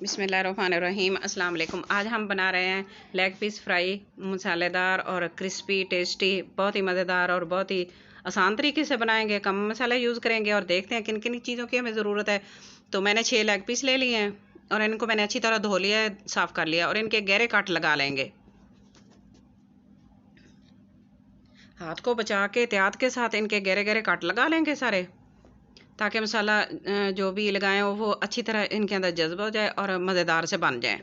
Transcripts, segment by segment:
बिस्मिल्लाहिर्रहमानिर्रहीम। अस्सलाम वालेकुम। आज हम बना रहे हैं लेग पीस फ्राई, मसालेदार और क्रिस्पी टेस्टी, बहुत ही मज़ेदार और बहुत ही आसान तरीके से बनाएंगे। कम मसाले यूज़ करेंगे और देखते हैं किन किन चीज़ों की हमें ज़रूरत है। तो मैंने 6 लेग पीस ले लिए हैं और इनको मैंने अच्छी तरह धो लिया है, साफ़ कर लिया और इनके गहरे कट लगा लेंगे। हाथ को बचा के एहतियात के साथ इनके गहरे गहरे कट लगा लेंगे सारे, ताकि मसाला जो भी लगाएं वो अच्छी तरह इनके अंदर जज्ब हो जाए और मज़ेदार से बन जाए।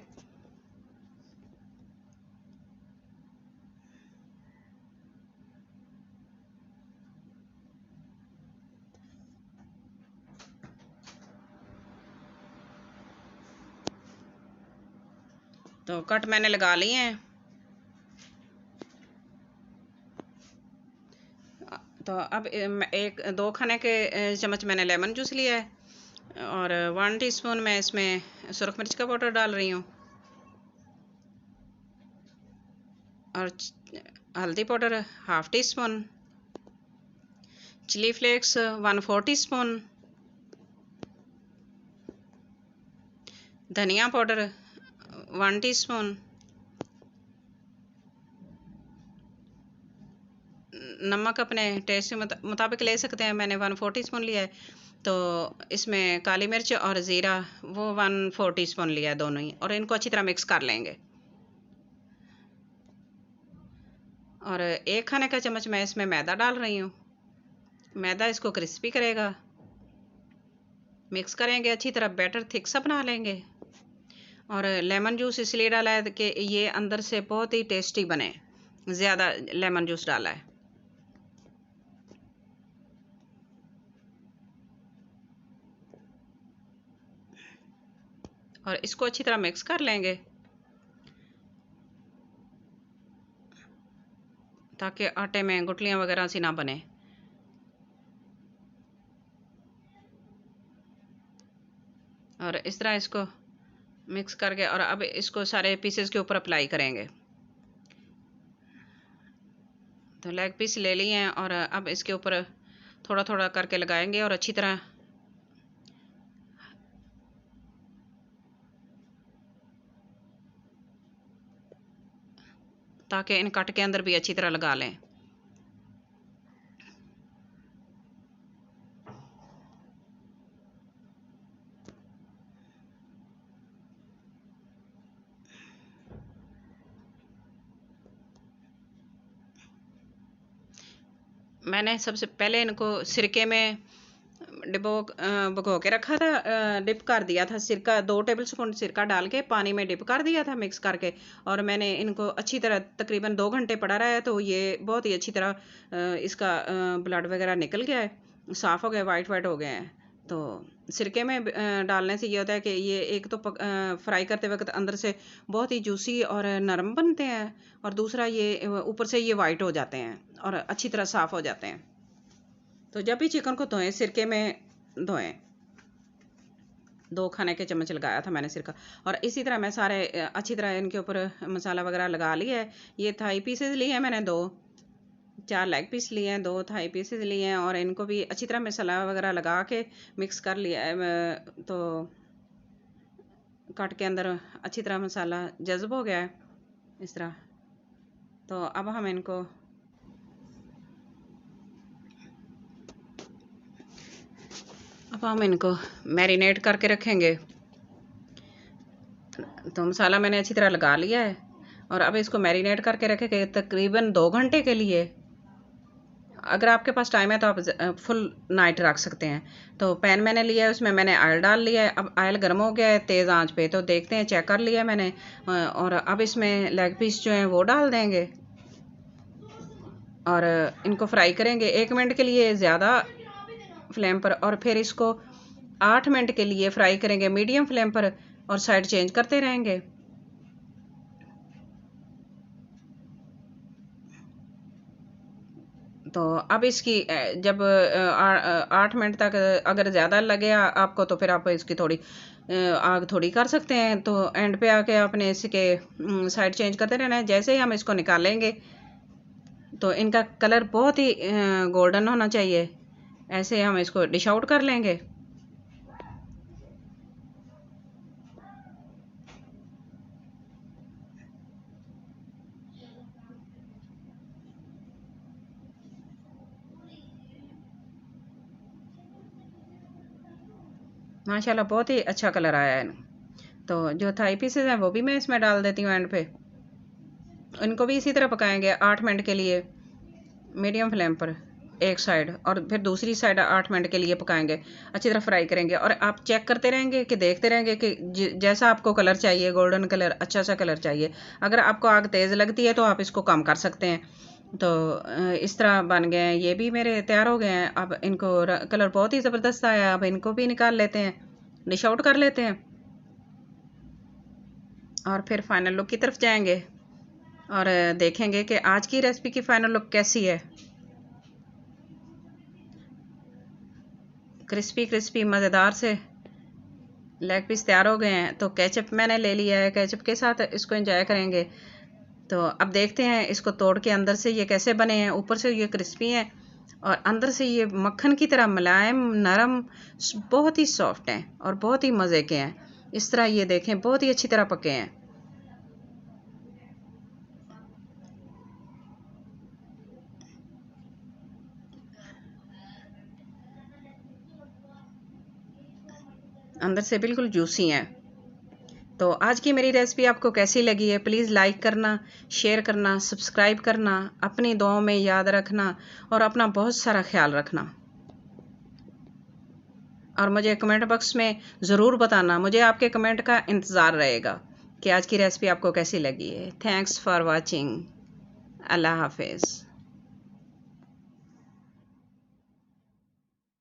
तो कट मैंने लगा लिए हैं। तो अब एक 2 खाने के चम्मच मैंने लेमन जूस लिया है और 1 टीस्पून मैं इसमें सुरख मिर्च का पाउडर डाल रही हूँ और हल्दी powder 1/2 teaspoon, chilli flakes 1/4 teaspoon, धनिया पाउडर 1 टीस्पून, नमक अपने टेस्ट के मुताबिक ले सकते हैं। मैंने 1/4 टीस्पून लिया है। तो इसमें काली मिर्च और ज़ीरा वो 1/4 टीस्पून लिया है, दोनों ही, और इनको अच्छी तरह मिक्स कर लेंगे। और 1 खाने का चम्मच मैं इसमें मैदा डाल रही हूँ। मैदा इसको क्रिस्पी करेगा। मिक्स करेंगे अच्छी तरह, बैटर थिक सा बना लेंगे। और लेमन जूस इसलिए डाला है कि ये अंदर से बहुत ही टेस्टी बने, ज़्यादा लेमन जूस डाला है। और इसको अच्छी तरह मिक्स कर लेंगे ताकि आटे में गुठलियाँ वगैरह सी ना बने। और इस तरह इसको मिक्स करके और अब इसको सारे पीसेस के ऊपर अप्लाई करेंगे। तो लेग पीस ले लिए हैं और अब इसके ऊपर थोड़ा थोड़ा करके लगाएंगे और अच्छी तरह ताकि इन कट के अंदर भी अच्छी तरह लगा लें। मैंने सबसे पहले इनको सिरके में भिगो के रखा था, डिप कर दिया था। सिरका 2 टेबलस्पून सिरका डाल के पानी में डिप कर दिया था मिक्स करके, और मैंने इनको अच्छी तरह तकरीबन 2 घंटे पड़ा रहा है। तो ये बहुत ही अच्छी तरह इसका ब्लड वगैरह निकल गया है, साफ़ हो गया, वाइट वाइट हो गए हैं। तो सिरके में डालने से ये होता है कि ये एक तो फ्राई करते वक्त अंदर से बहुत ही जूसी और नरम बनते हैं, और दूसरा ये ऊपर से ये वाइट हो जाते हैं और अच्छी तरह साफ़ हो जाते हैं। तो जब भी चिकन को धोएं सिरके में धोएं। 2 खाने के चम्मच लगाया था मैंने सिरका, और इसी तरह मैं सारे अच्छी तरह इनके ऊपर मसाला वगैरह लगा लिया है। ये थाई पीसेस लिए हैं मैंने 2, 4 लेग पीस लिए हैं, 2 थाई पीसेस लिए हैं, और इनको भी अच्छी तरह मसाला वगैरह लगा के मिक्स कर लिया है। तो कट के अंदर अच्छी तरह मसाला जज्ब हो गया है इस तरह। तो अब हम इनको मैरिनेट करके रखेंगे। तो मसाला मैंने अच्छी तरह लगा लिया है और अब इसको मैरिनेट करके रखेंगे तकरीबन 2 घंटे के लिए। अगर आपके पास टाइम है तो आप फुल नाइट रख सकते हैं। तो पैन मैंने लिया है, उसमें मैंने ऑयल डाल लिया है। अब ऑयल गर्म हो गया है तेज़ आंच पे, तो देखते हैं, चेक कर लिया मैंने। और अब इसमें लेग पीस जो हैं वो डाल देंगे और इनको फ्राई करेंगे 1 मिनट के लिए ज़्यादा फ्लेम पर, और फिर इसको 8 मिनट के लिए फ्राई करेंगे मीडियम फ्लेम पर, और साइड चेंज करते रहेंगे। तो अब इसकी जब 8 मिनट तक अगर ज़्यादा लगे आपको, तो फिर आप इसकी थोड़ी आग थोड़ी कर सकते हैं। तो एंड पे आके आपने इसके साइड चेंज करते रहना है। जैसे ही हम इसको निकालेंगे तो इनका कलर बहुत ही गोल्डन होना चाहिए, ऐसे हम इसको डिश आउट कर लेंगे। माशाल्लाह बहुत ही अच्छा कलर आया है। तो जो थाई पीसेस हैं वो भी मैं इसमें डाल देती हूँ एंड पे। इनको भी इसी तरह पकाएंगे 8 मिनट के लिए मीडियम फ्लेम पर एक साइड, और फिर दूसरी साइड 8 मिनट के लिए पकाएंगे, अच्छी तरह फ्राई करेंगे। और आप चेक करते रहेंगे कि देखते रहेंगे कि जैसा आपको कलर चाहिए, गोल्डन कलर, अच्छा सा कलर चाहिए। अगर आपको आग तेज़ लगती है तो आप इसको कम कर सकते हैं। तो इस तरह बन गए हैं, ये भी मेरे तैयार हो गए हैं। अब इनको कलर बहुत ही ज़बरदस्त आया, अब इनको भी निकाल लेते हैं, डिश आउट कर लेते हैं और फिर फाइनल लुक की तरफ जाएंगे और देखेंगे कि आज की रेसिपी की फाइनल लुक कैसी है। क्रिस्पी क्रिस्पी मज़ेदार से लेग पीस तैयार हो गए हैं। तो केचप मैंने ले लिया है, केचप के साथ इसको एंजॉय करेंगे। तो अब देखते हैं इसको तोड़ के अंदर से ये कैसे बने हैं। ऊपर से ये क्रिस्पी हैं और अंदर से ये मक्खन की तरह मुलायम, नरम, बहुत ही सॉफ्ट हैं और बहुत ही मज़े के हैं। इस तरह ये देखें बहुत ही अच्छी तरह पके हैं। अंदर से बिल्कुल जूसी हैं। तो आज की मेरी रेसिपी आपको कैसी लगी है, प्लीज़ लाइक करना, शेयर करना, सब्सक्राइब करना, अपनी दुआओं में याद रखना और अपना बहुत सारा ख्याल रखना। और मुझे कमेंट बॉक्स में ज़रूर बताना, मुझे आपके कमेंट का इंतज़ार रहेगा कि आज की रेसिपी आपको कैसी लगी है। Thanks for watching. अल्लाह हाफिज़।